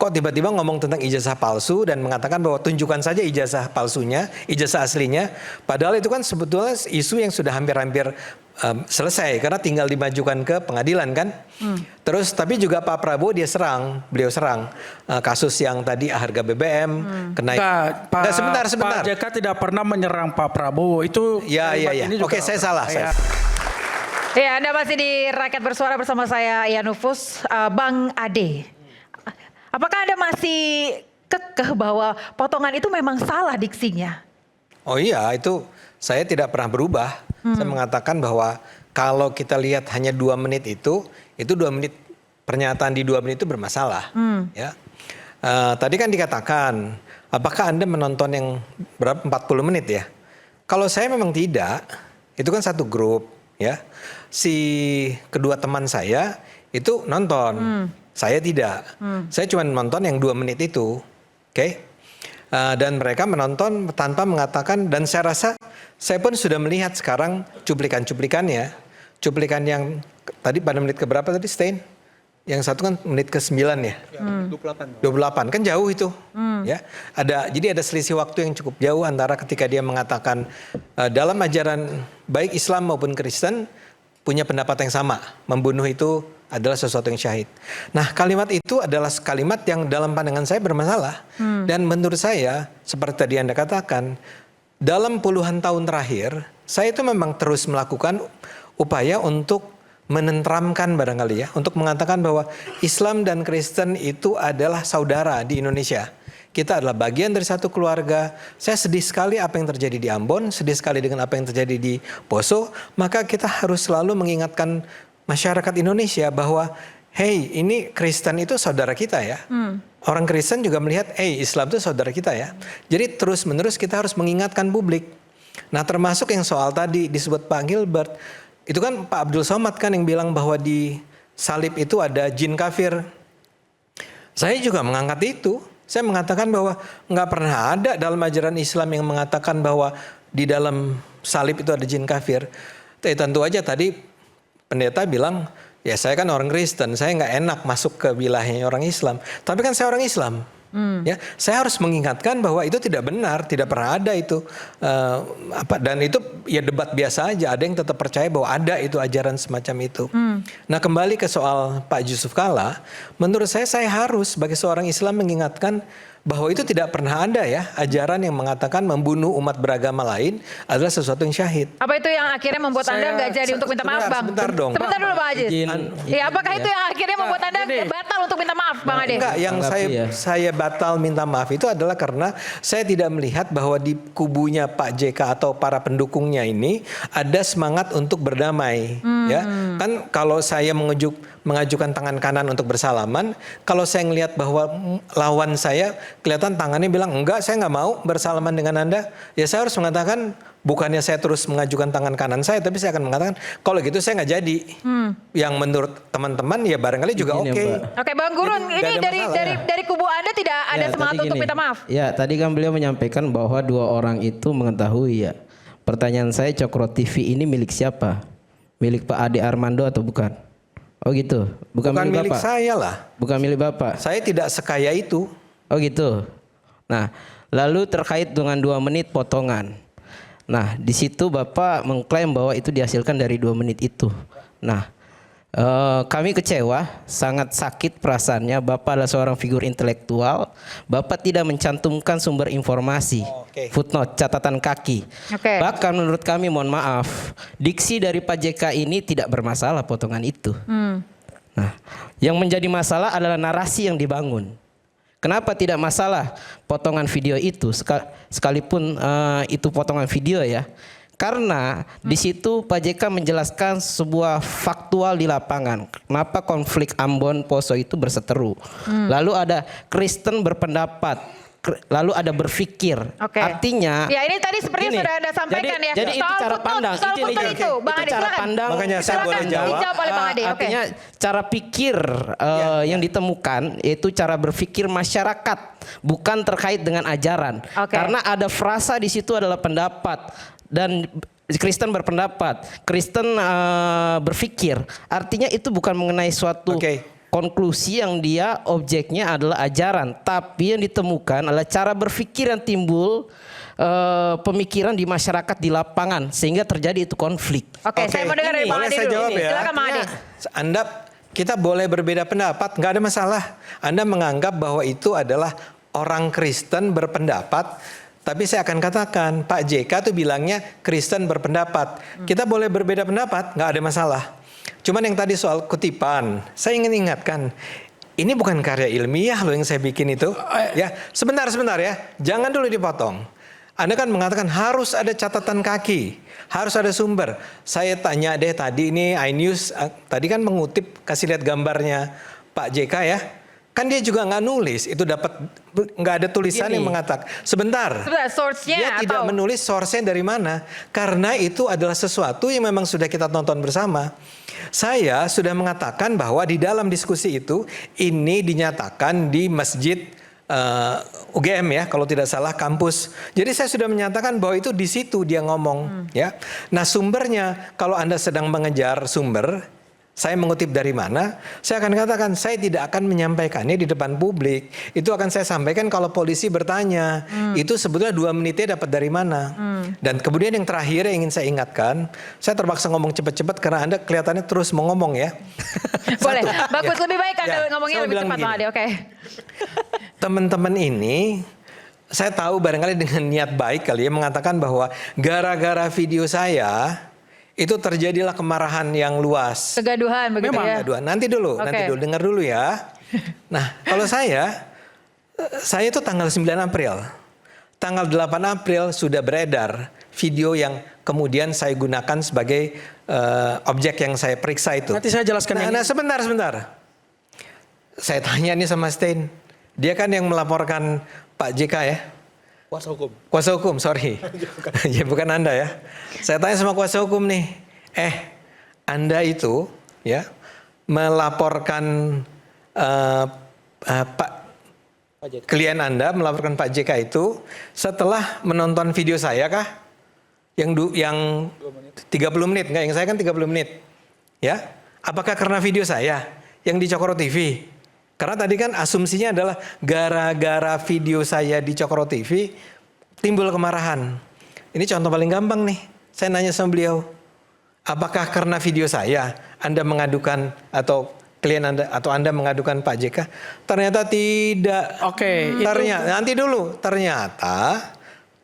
kok tiba-tiba ngomong tentang ijazah palsu dan mengatakan bahwa tunjukkan saja ijazah palsunya, ijazah aslinya. Padahal itu kan sebetulnya isu yang sudah hampir-hampir selesai karena tinggal dimajukan ke pengadilan kan. Terus tapi juga Pak Prabowo beliau serang kasus yang tadi harga BBM kenaikan. Sebentar. Pak JK tidak pernah menyerang Pak Prabowo itu. Ya. Oke, saya salah. Ya, Anda masih di Rakyat Bersuara bersama saya Yanufus. Bang Ade, apakah Anda masih kekeh bahwa potongan itu memang salah diksinya? Oh iya, itu saya tidak pernah berubah. Saya mengatakan bahwa kalau kita lihat hanya 2 menit itu 2 menit pernyataan di 2 menit itu bermasalah. Ya. Tadi kan dikatakan, apakah Anda menonton yang berapa 40 menit ya? Kalau saya memang tidak, itu kan satu grup ya. Si kedua teman saya itu nonton, saya tidak. Saya cuma nonton yang 2 menit itu, oke? Dan mereka menonton tanpa mengatakan, dan saya rasa saya pun sudah melihat sekarang cuplikan-cuplikannya. Cuplikan yang tadi pada menit keberapa tadi, Stein? Yang satu kan menit ke-9 ya? 28 kan jauh itu. Ya. Jadi ada selisih waktu yang cukup jauh antara ketika dia mengatakan dalam ajaran baik Islam maupun Kristen punya pendapat yang sama, membunuh itu adalah sesuatu yang syahid. Nah, kalimat itu adalah kalimat yang dalam pandangan saya bermasalah. Dan menurut saya, seperti tadi Anda katakan, dalam puluhan tahun terakhir, saya itu memang terus melakukan upaya untuk menenteramkan barangkali ya, untuk mengatakan bahwa Islam dan Kristen itu adalah saudara di Indonesia. Kita adalah bagian dari satu keluarga. Saya sedih sekali apa yang terjadi di Ambon, sedih sekali dengan apa yang terjadi di Poso. Maka kita harus selalu mengingatkan masyarakat Indonesia bahwa, hey, ini Kristen itu saudara kita ya. Orang Kristen juga melihat, hey, Islam itu saudara kita ya. Jadi terus-menerus kita harus mengingatkan publik. Nah, termasuk yang soal tadi disebut Pak Gilbert, itu kan Pak Abdul Somad kan yang bilang bahwa di salib itu ada jin kafir. Saya juga mengangkat itu. Saya mengatakan bahwa nggak pernah ada dalam ajaran Islam yang mengatakan bahwa di dalam salib itu ada jin kafir. Tentu aja tadi pendeta bilang, ya saya kan orang Kristen, saya nggak enak masuk ke wilayahnya orang Islam. Tapi kan saya orang Islam. Ya, saya harus mengingatkan bahwa itu tidak benar, tidak pernah ada itu. Dan itu ya debat biasa aja. Ada yang tetap percaya bahwa ada itu ajaran semacam itu. Nah, kembali ke soal Pak Yusuf Kalla, menurut saya harus sebagai seorang Islam mengingatkan bahwa itu tidak pernah ada ya ajaran yang mengatakan membunuh umat beragama lain adalah sesuatu yang syahid. Apa itu yang akhirnya membuat Anda nggak jadi untuk minta maaf, Bang? Sebentar dong. Sebentar dulu, Bang Aziz. Ya, apakah itu yang akhirnya membuat Anda batal untuk minta maaf, Bang Ade? Enggak, yang saya batal minta maaf itu adalah karena saya tidak melihat bahwa di kubunya Pak JK atau para pendukungnya ini ada semangat untuk berdamai. Ya, kan kalau saya mengajukan tangan kanan untuk bersalaman, kalau saya melihat bahwa lawan saya kelihatan tangannya bilang enggak, saya nggak mau bersalaman dengan Anda, ya saya harus mengatakan bukannya saya terus mengajukan tangan kanan saya, tapi saya akan mengatakan kalau gitu saya nggak jadi. Yang menurut teman-teman ya barangkali juga oke. Oke, Bang Gurun, ini dari kubu Anda tidak ada semangat untuk minta maaf. Ya, tadi kan beliau menyampaikan bahwa 2 orang itu mengetahui ya. Pertanyaan saya, Cokro TV ini milik siapa? Milik Pak Ade Armando atau bukan? Oh gitu, bukan milik Bapak. Saya lah. Bukan milik Bapak. Saya tidak sekaya itu. Oh gitu. Nah, lalu terkait dengan 2 menit potongan. Nah, di situ Bapak mengklaim bahwa itu dihasilkan dari 2 menit itu. Nah, kami kecewa, sangat sakit perasaannya. Bapak adalah seorang figur intelektual. Bapak tidak mencantumkan sumber informasi, footnote, catatan kaki. Bahkan menurut kami, mohon maaf, diksi dari Pak JK ini tidak bermasalah potongan itu. Nah, yang menjadi masalah adalah narasi yang dibangun. Kenapa tidak masalah potongan video itu, sekalipun itu potongan video ya? Karena di situ Pak JK menjelaskan sebuah faktual di lapangan. Kenapa konflik Ambon Poso itu berseteru. Lalu ada Kristen berpendapat. Lalu ada berpikir. Artinya. Ya, ini tadi sepertinya sudah Anda sampaikan ya. Jadi itu cara pandang. Soal itu, Bang Ade, cara pandang. Makanya saya boleh jawab. Artinya cara pikir yang ditemukan yaitu cara berpikir masyarakat, bukan terkait dengan ajaran. Karena ada frasa di situ adalah pendapat. Dan Kristen berpendapat, Kristen berpikir. Artinya itu bukan mengenai suatu konklusi yang dia objeknya adalah ajaran, tapi yang ditemukan adalah cara berpikir yang timbul pemikiran di masyarakat di lapangan sehingga terjadi itu konflik. Oke, saya mau dengar dari Bang boleh Ade saya dulu. jawab ya? Silakan Bang Ade. Anda, kita boleh berbeda pendapat, nggak ada masalah. Anda menganggap bahwa itu adalah orang Kristen berpendapat, tapi saya akan katakan Pak JK tuh bilangnya Kristen berpendapat. Kita boleh berbeda pendapat, nggak ada masalah. Cuman yang tadi soal kutipan, saya ingin ingatkan, ini bukan karya ilmiah loh yang saya bikin itu. Ya, sebentar ya, jangan dulu dipotong. Anda kan mengatakan harus ada catatan kaki, harus ada sumber. Saya tanya deh tadi ini iNews, tadi kan mengutip, kasih lihat gambarnya Pak JK ya. Kan dia juga nggak nulis, itu dapat nggak ada tulisan yang mengatakan. Sebentar, source-nya dia tidak menulis source-nya dari mana. Karena itu adalah sesuatu yang memang sudah kita tonton bersama. Saya sudah mengatakan bahwa di dalam diskusi itu, ini dinyatakan di masjid UGM ya, kalau tidak salah kampus. Jadi saya sudah menyatakan bahwa itu di situ dia ngomong ya. Nah sumbernya, kalau Anda sedang mengejar sumber, saya mengutip dari mana, saya akan katakan saya tidak akan menyampaikannya di depan publik. Itu akan saya sampaikan kalau polisi bertanya. Itu sebetulnya 2 menitnya dapat dari mana. Dan kemudian yang terakhir yang ingin saya ingatkan, saya terpaksa ngomong cepat-cepat karena Anda kelihatannya terus mau ngomong ya. Boleh, bagus, lebih baik Anda ngomongnya saya lebih bilang cepat Bang Ade, oke. Teman-teman ini, saya tahu barangkali dengan niat baik kali ya mengatakan bahwa gara-gara video saya itu terjadilah kemarahan yang luas. Kegaduhan begitu ya. Kegaduhan. Nanti dulu, dengar dulu ya. Nah, kalau saya itu tanggal 9 April. Tanggal 8 April sudah beredar video yang kemudian saya gunakan sebagai objek yang saya periksa itu. Nanti saya jelaskan ini. Nah, sebentar. Saya tanya nih sama Stein. Dia kan yang melaporkan Pak JK ya. Kuasa hukum, sorry. Ya bukan Anda ya. Saya tanya sama kuasa hukum nih. Anda itu ya melaporkan klien Anda melaporkan Pak JK itu setelah menonton video saya kah? Yang 30 menit, enggak, yang saya kan 30 menit. Ya. Apakah karena video saya yang di Cokro TV? Karena tadi kan asumsinya adalah gara-gara video saya di Cokro TV timbul kemarahan. Ini contoh paling gampang nih. Saya nanya sama beliau, apakah karena video saya Anda mengadukan atau klien Anda atau Anda mengadukan Pak JK? Ternyata tidak. Oke. Ternyata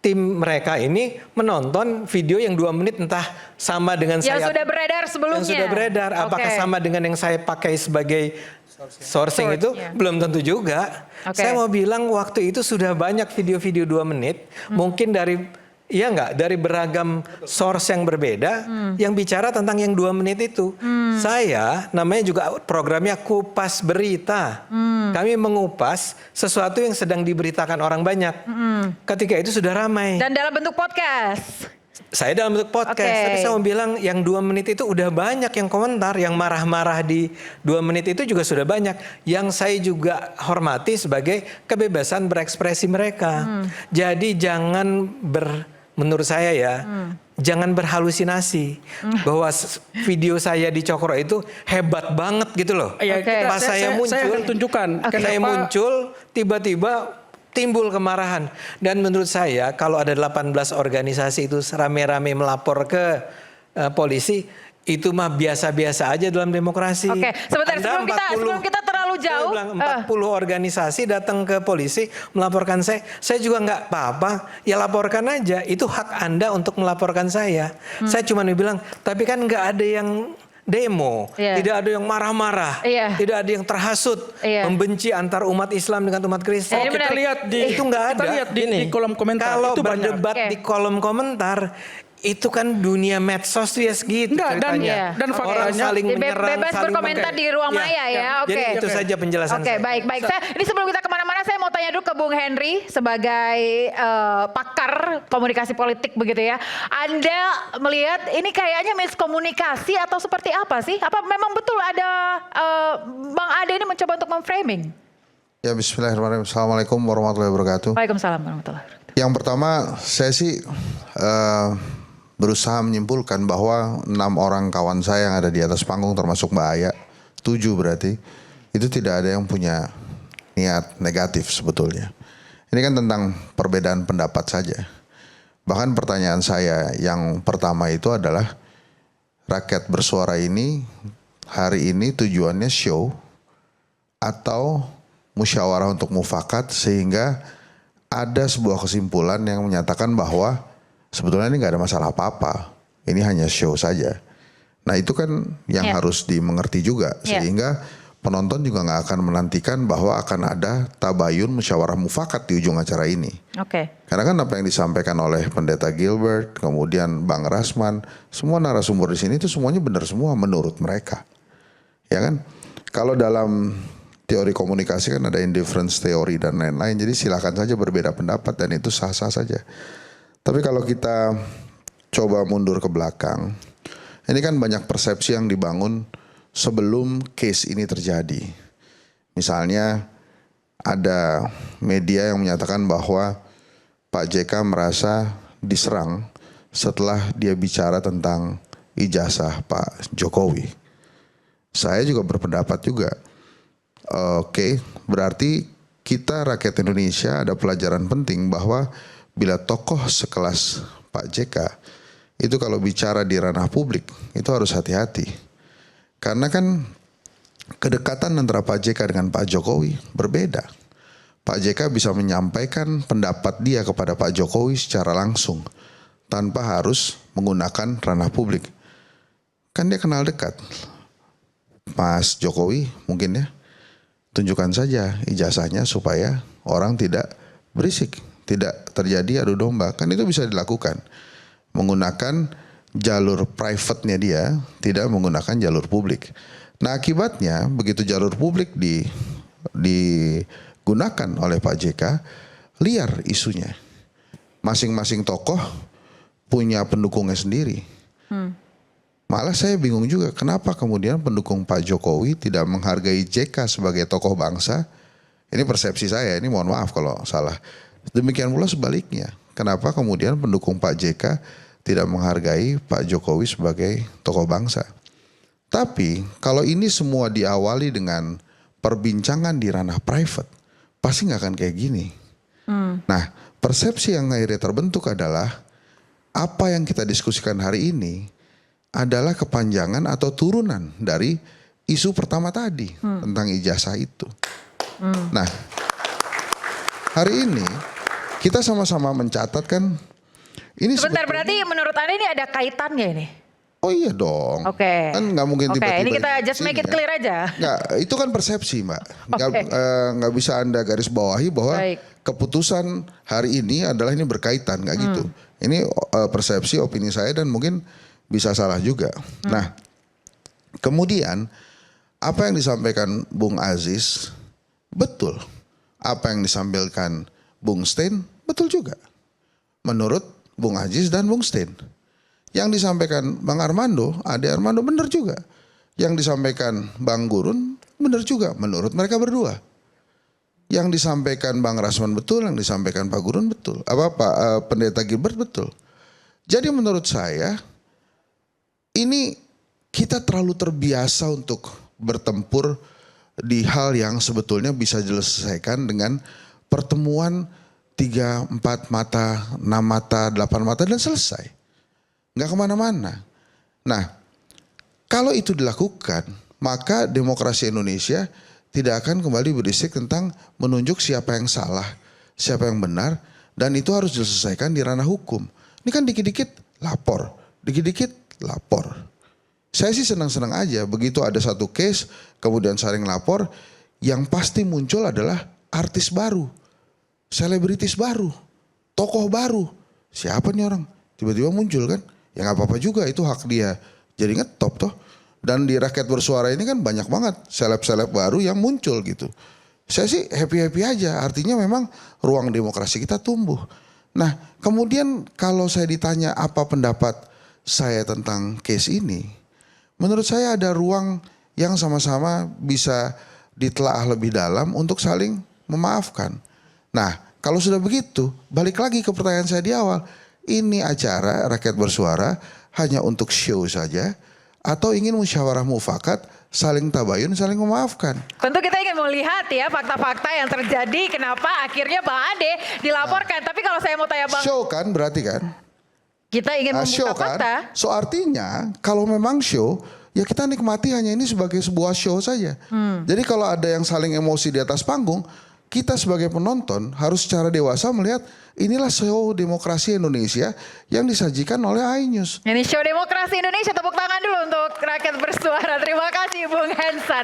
tim mereka ini menonton video yang 2 menit entah sama dengan yang sudah beredar sebelumnya. Yang sudah beredar. Apakah sama dengan yang saya pakai sebagai sourcing itu belum tentu juga. Saya mau bilang waktu itu sudah banyak video-video 2 menit, mungkin dari beragam source yang berbeda yang bicara tentang yang 2 menit itu. Saya namanya juga programnya Kupas Berita. Kami mengupas sesuatu yang sedang diberitakan orang banyak. Ketika itu sudah ramai. Dan dalam bentuk podcast. Saya dalam bentuk podcast, tapi saya mau bilang yang 2 menit itu udah banyak yang komentar, yang marah-marah di 2 menit itu juga sudah banyak. Yang saya juga hormati sebagai kebebasan berekspresi mereka. Jadi jangan menurut saya ya, jangan berhalusinasi bahwa video saya di Cokro itu hebat banget gitu loh. Pas saya muncul, saya akan tunjukkan. Saya muncul, tiba-tiba timbul kemarahan. Dan menurut saya kalau ada 18 organisasi itu rame-rame melapor ke polisi, itu mah biasa-biasa aja dalam demokrasi. Oke, sebentar sebelum kita terlalu jauh. 40 organisasi datang ke polisi melaporkan saya juga nggak apa-apa, ya laporkan aja. Itu hak Anda untuk melaporkan saya. Saya cuma bilang, tapi kan nggak ada yang demo, tidak ada yang marah-marah, tidak ada yang terhasut, membenci antar umat Islam dengan umat Kristen. Kita lihat itu nggak ada. Kita lihat di kolom komentar. Kalau itu berdebat di kolom komentar, itu kan dunia medsos tuh ya segitu ceritanya. Dan orang saling menyerang, bebas berkomentar di ruang maya ya. Jadi itu saja penjelasan saya. Baik. Ini sebelum kita kemana-mana, saya mau tanya dulu ke Bung Henry sebagai pakar komunikasi politik begitu ya. Anda melihat ini kayaknya miskomunikasi atau seperti apa sih? Apa memang betul ada Bang Ade ini mencoba untuk memframing? Ya, bismillahirrahmanirrahim. Assalamualaikum warahmatullahi wabarakatuh. Waalaikumsalam warahmatullahi wabarakatuh. Yang pertama, saya sih berusaha menyimpulkan bahwa 6 orang kawan saya yang ada di atas panggung termasuk Mbak Aya, 7 berarti, itu tidak ada yang punya niat negatif sebetulnya. Ini kan tentang perbedaan pendapat saja. Bahkan pertanyaan saya yang pertama itu adalah rakyat bersuara ini hari ini tujuannya show atau musyawarah untuk mufakat sehingga ada sebuah kesimpulan yang menyatakan bahwa sebetulnya ini nggak ada masalah apa-apa. Ini hanya show saja. Nah itu kan yang harus dimengerti juga sehingga penonton juga nggak akan menantikan bahwa akan ada tabayun musyawarah mufakat di ujung acara ini. Karena kan apa yang disampaikan oleh Pendeta Gilbert, kemudian Bang Rasman, semua narasumber di sini itu semuanya benar semua menurut mereka. Ya kan? Kalau dalam teori komunikasi kan ada indifference teori dan lain-lain. Jadi silakan saja berbeda pendapat dan itu sah-sah saja. Tapi kalau kita coba mundur ke belakang, ini kan banyak persepsi yang dibangun sebelum case ini terjadi. Misalnya ada media yang menyatakan bahwa Pak JK merasa diserang setelah dia bicara tentang ijazah Pak Jokowi. Saya juga berpendapat juga, oke, berarti kita rakyat Indonesia ada pelajaran penting bahwa bila tokoh sekelas Pak JK itu kalau bicara di ranah publik itu harus hati-hati. Karena kan kedekatan antara Pak JK dengan Pak Jokowi berbeda. Pak JK bisa menyampaikan pendapat dia kepada Pak Jokowi secara langsung tanpa harus menggunakan ranah publik. Kan dia kenal dekat. Mas Jokowi mungkin ya, tunjukkan saja ijazahnya supaya orang tidak berisik, tidak terjadi adu domba. Kan itu bisa dilakukan. Menggunakan jalur private-nya dia, tidak menggunakan jalur publik. Nah akibatnya begitu jalur publik digunakan oleh Pak JK, liar isunya. Masing-masing tokoh punya pendukungnya sendiri. Malah saya bingung juga kenapa kemudian pendukung Pak Jokowi tidak menghargai JK sebagai tokoh bangsa. Ini persepsi saya, ini mohon maaf kalau salah. Demikian pula sebaliknya. Kenapa kemudian pendukung Pak JK tidak menghargai Pak Jokowi sebagai tokoh bangsa. Tapi kalau ini semua diawali dengan perbincangan di ranah private, pasti nggak akan kayak gini. Nah persepsi yang akhirnya terbentuk adalah apa yang kita diskusikan hari ini adalah kepanjangan atau turunan dari isu pertama tadi tentang ijazah itu. Nah hari ini kita sama-sama mencatat kan ini sebentar, berarti menurut Anda ini ada kaitannya ini? Oh iya dong. Oke. Kan nggak mungkin tiba-tiba. Ini kita just make it clear aja. Nggak, itu kan persepsi Mbak. Nggak bisa Anda garis bawahi bahwa keputusan hari ini adalah ini berkaitan, nggak gitu. Ini persepsi, opini saya dan mungkin bisa salah juga. Nah, kemudian apa yang disampaikan Bung Aziz betul. Apa yang disampaikan Bung Stein betul juga. Menurut Bung Aziz dan Bung Stein. Yang disampaikan Bang Armando, Ade Armando benar juga. Yang disampaikan Bang Gurun benar juga menurut mereka berdua. Yang disampaikan Bang Rasman betul, yang disampaikan Pak Gurun betul. Pak Pendeta Gilbert betul. Jadi menurut saya ini kita terlalu terbiasa untuk bertempur di hal yang sebetulnya bisa diselesaikan dengan pertemuan 3, 4 mata, 6 mata, 8 mata dan selesai. Nggak kemana-mana. Nah, kalau itu dilakukan, maka demokrasi Indonesia tidak akan kembali berisik tentang menunjuk siapa yang salah, siapa yang benar, dan itu harus diselesaikan di ranah hukum. Ini kan dikit-dikit lapor, dikit-dikit lapor. Saya sih senang-senang aja begitu ada satu case, kemudian saling lapor, yang pasti muncul adalah artis baru. Selebritis baru, tokoh baru, siapa nih orang? Tiba-tiba muncul kan, ya nggak apa-apa juga itu hak dia. Jadi ngetop toh. Dan di rakyat bersuara ini kan banyak banget seleb-seleb baru yang muncul gitu. Saya sih happy-happy aja, artinya memang ruang demokrasi kita tumbuh. Nah kemudian kalau saya ditanya apa pendapat saya tentang case ini, menurut saya ada ruang yang sama-sama bisa ditelaah lebih dalam untuk saling memaafkan. Nah kalau sudah begitu, balik lagi ke pertanyaan saya di awal. Ini acara rakyat bersuara hanya untuk show saja atau ingin musyawarah mufakat saling tabayun, saling memaafkan. Tentu kita ingin melihat ya fakta-fakta yang terjadi kenapa akhirnya Bang Ade dilaporkan. Tapi kalau saya mau tanya Bang, Show kan berarti kan? kita ingin Show membuka kan? fakta. So artinya kalau memang show, ya kita nikmati hanya ini sebagai sebuah show saja. Jadi kalau ada yang saling emosi di atas panggung, kita sebagai penonton harus secara dewasa melihat inilah show demokrasi Indonesia yang disajikan oleh iNews. Ini show demokrasi Indonesia, tepuk tangan dulu untuk rakyat bersuara. Terima kasih Bung Hensat.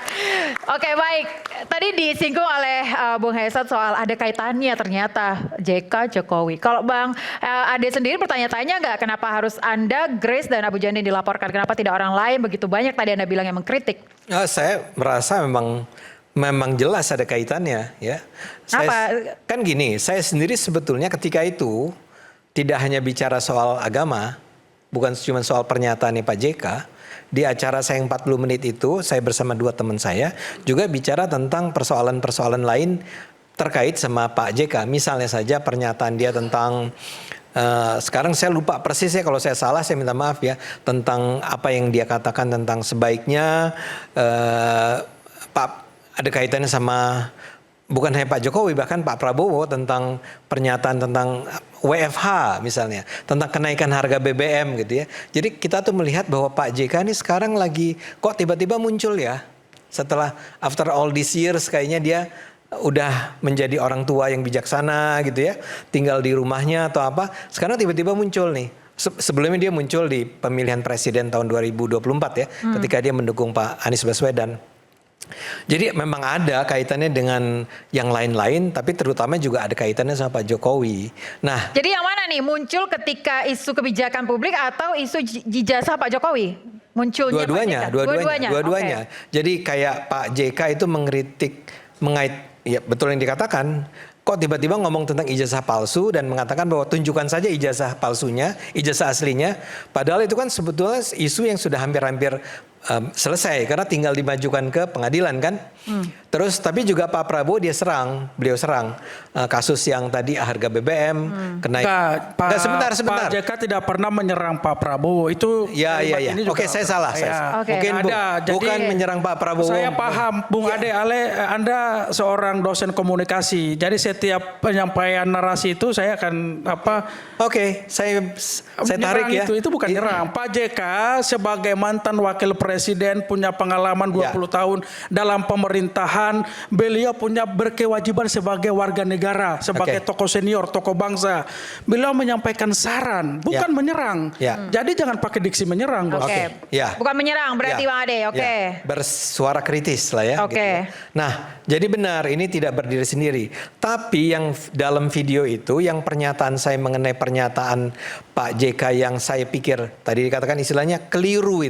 Oke baik, tadi disinggung oleh Bung Hensat soal ada kaitannya ternyata JK Jokowi. Kalau Bang Ade sendiri bertanya-tanya nggak kenapa harus Anda, Grace dan Abu Jandin dilaporkan? Kenapa tidak orang lain? Begitu banyak tadi Anda bilang yang mengkritik. Saya merasa memang jelas ada kaitannya ya. Kan gini, saya sendiri sebetulnya ketika itu tidak hanya bicara soal agama, bukan cuma soal pernyataannya Pak JK. Di acara saya yang 40 menit itu, saya bersama 2 teman saya juga bicara tentang persoalan-persoalan lain terkait sama Pak JK. Misalnya saja pernyataan dia tentang sekarang saya lupa persis ya, kalau saya salah saya minta maaf ya, tentang apa yang dia katakan tentang sebaiknya ada kaitannya sama bukan hanya Pak Jokowi, bahkan Pak Prabowo tentang pernyataan tentang WFH misalnya, tentang kenaikan harga BBM gitu ya. Jadi kita tuh melihat bahwa Pak JK ini sekarang lagi kok tiba-tiba muncul ya. Setelah after all these years kayaknya dia udah menjadi orang tua yang bijaksana gitu ya. Tinggal di rumahnya atau apa, sekarang tiba-tiba muncul nih. Sebelumnya dia muncul di pemilihan presiden tahun 2024 ya, ketika dia mendukung Pak Anies Baswedan. Jadi memang ada kaitannya dengan yang lain-lain, tapi terutama juga ada kaitannya sama Pak Jokowi. Nah, Jadi yang mana nih muncul ketika isu kebijakan publik atau isu ijazah Pak Jokowi? Munculnya dua-duanya. Oke. Jadi kayak Pak JK itu mengkritik ya betul yang dikatakan. Kok tiba-tiba ngomong tentang ijazah palsu dan mengatakan bahwa tunjukkan saja ijazah palsunya, ijazah aslinya. Padahal itu kan sebetulnya isu yang sudah hampir-hampir selesai karena tinggal dimajukan ke pengadilan kan. Terus tapi juga Pak Prabowo beliau serang kasus yang tadi harga BBM kenaikan. Sebentar. Pak JK tidak pernah menyerang Pak Prabowo itu. Ya. Oke, saya salah. Mungkin bukan menyerang Pak Prabowo. Saya paham, Bung Ade Anda seorang dosen komunikasi. Jadi setiap penyampaian narasi itu saya akan Oke, saya tarik ya. Itu bukan nyerang. Pak JK sebagai mantan wakil presiden punya pengalaman 20 tahun dalam pemerintahan, beliau punya berkewajiban sebagai warga negara, sebagai tokoh senior, tokoh bangsa. Beliau menyampaikan saran, bukan menyerang. Jadi jangan pakai diksi menyerang, Bos. Bukan menyerang berarti Bang Ade, bersuara kritis lah ya. Gitu ya. Nah, jadi benar ini tidak berdiri sendiri. Tapi yang dalam video itu, yang pernyataan saya mengenai pernyataan Pak JK yang saya pikir tadi dikatakan istilahnya keliru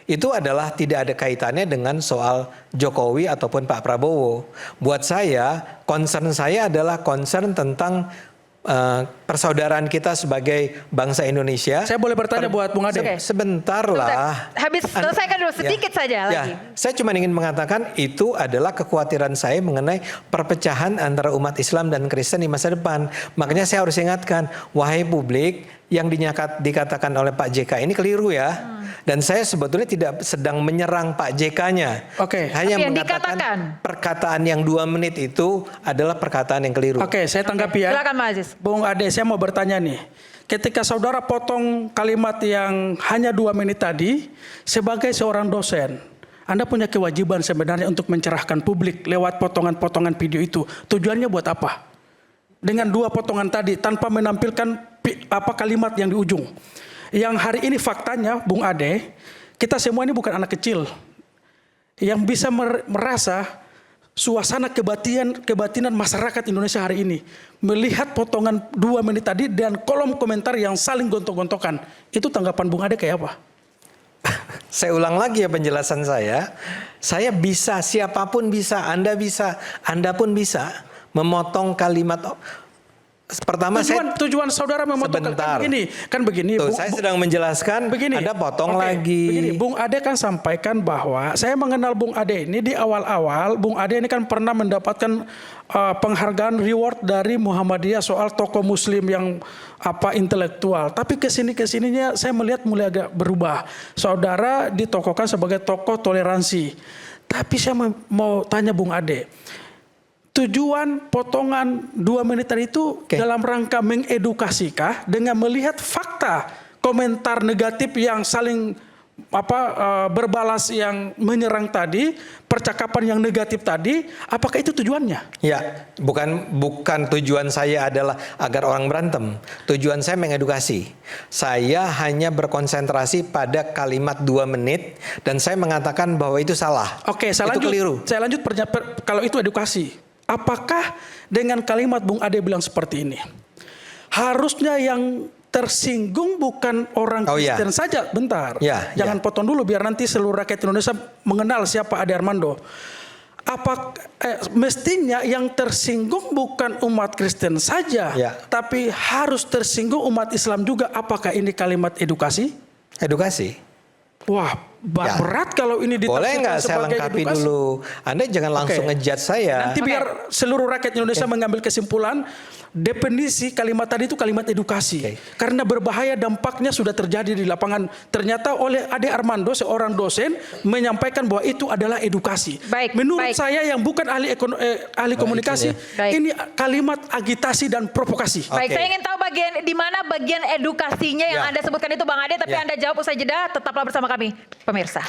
itu adalah tidak ada kaitannya dengan soal Jokowi ataupun Pak Prabowo. Buat saya, concern saya adalah concern tentang persaudaraan kita sebagai bangsa Indonesia. Saya boleh bertanya buat Bung Ade? Sebentar lah. Habis selesaikan dulu sedikit saja lagi. Saya cuma ingin mengatakan itu adalah kekhawatiran saya mengenai perpecahan antara umat Islam dan Kristen di masa depan. Makanya saya harus ingatkan, wahai publik, yang dikatakan oleh Pak JK ini keliru ya. Dan saya sebetulnya tidak sedang menyerang Pak JK-nya. Hanya mengatakan perkataan yang 2 menit itu adalah perkataan yang keliru. Saya tanggapi ya. Silakan Mas Aziz. Bung Ade, saya mau bertanya nih. Ketika saudara potong kalimat yang hanya 2 menit tadi, sebagai seorang dosen, Anda punya kewajiban sebenarnya untuk mencerahkan publik lewat potongan-potongan video itu. Tujuannya buat apa? Dengan 2 potongan tadi tanpa menampilkan kalimat yang di ujung. Yang hari ini faktanya, Bung Ade, kita semua ini bukan anak kecil yang bisa merasa suasana kebatinan masyarakat Indonesia hari ini. Melihat potongan 2 menit tadi dan kolom komentar yang saling gontok-gontokan. Itu tanggapan Bung Ade kayak apa? Saya ulang lagi ya penjelasan saya. Saya bisa, siapapun bisa, Anda pun bisa memotong kalimat pertama Tujuan saudara memotong sebentar. kan begini. Tuh, saya sedang menjelaskan, Anda potong lagi. Begini, Bung Ade kan sampaikan bahwa saya mengenal Bung Ade ini di awal-awal. Bung Ade ini kan pernah mendapatkan penghargaan reward dari Muhammadiyah soal tokoh Muslim yang intelektual. Tapi kesininya saya melihat mulai agak berubah. Saudara ditokohkan sebagai tokoh toleransi. Tapi saya mau tanya Bung Ade. Tujuan potongan 2 menit tadi itu dalam rangka mengedukasikah dengan melihat fakta komentar negatif yang saling berbalas yang menyerang tadi, percakapan yang negatif tadi, apakah itu tujuannya? Ya, bukan tujuan saya adalah agar orang berantem. Tujuan saya mengedukasi. Saya hanya berkonsentrasi pada kalimat 2 menit dan saya mengatakan bahwa itu salah. Oke, saya itu lanjut. keliru. Saya lanjut kalau itu edukasi. Apakah dengan kalimat Bung Ade bilang seperti ini? Harusnya yang tersinggung bukan orang Kristen saja. Bentar, jangan potong dulu biar nanti seluruh rakyat Indonesia mengenal siapa Ade Armando. Mestinya yang tersinggung bukan umat Kristen saja, tapi harus tersinggung umat Islam juga. Apakah ini kalimat edukasi? Edukasi. Wah, berat kalau ini ditafsirkan boleh nggak saya lengkapi edukasi dulu? Anda jangan langsung ngejudge saya. Nanti biar seluruh rakyat Indonesia mengambil kesimpulan. Definisi kalimat tadi itu kalimat edukasi. Karena berbahaya dampaknya sudah terjadi di lapangan. Ternyata oleh Ade Armando, seorang dosen, menyampaikan bahwa itu adalah edukasi. Menurut saya yang bukan ahli komunikasi, ini kalimat agitasi dan provokasi. Baik, saya ingin tahu di mana bagian edukasinya yang Anda sebutkan itu Bang Ade, tapi Anda jawab usai jeda. Tetaplah bersama kami, pemirsa.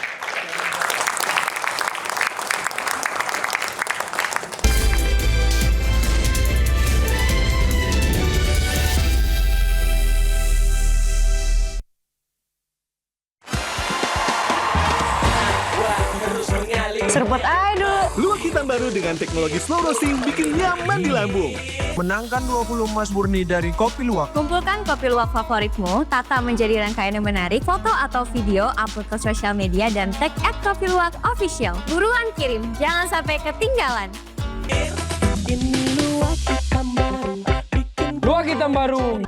Seruput aduh. Luwak hitam baru dengan teknologi slow roasting bikin nyaman di lambung. Menangkan 20 emas murni dari Kopi Luwak. Kumpulkan kopi luwak favoritmu, tata menjadi rangkaian yang menarik, foto atau video, upload ke sosial media, dan tag @kopiluwakofficial. Buruan kirim, jangan sampai ketinggalan. Luwak hitam baru.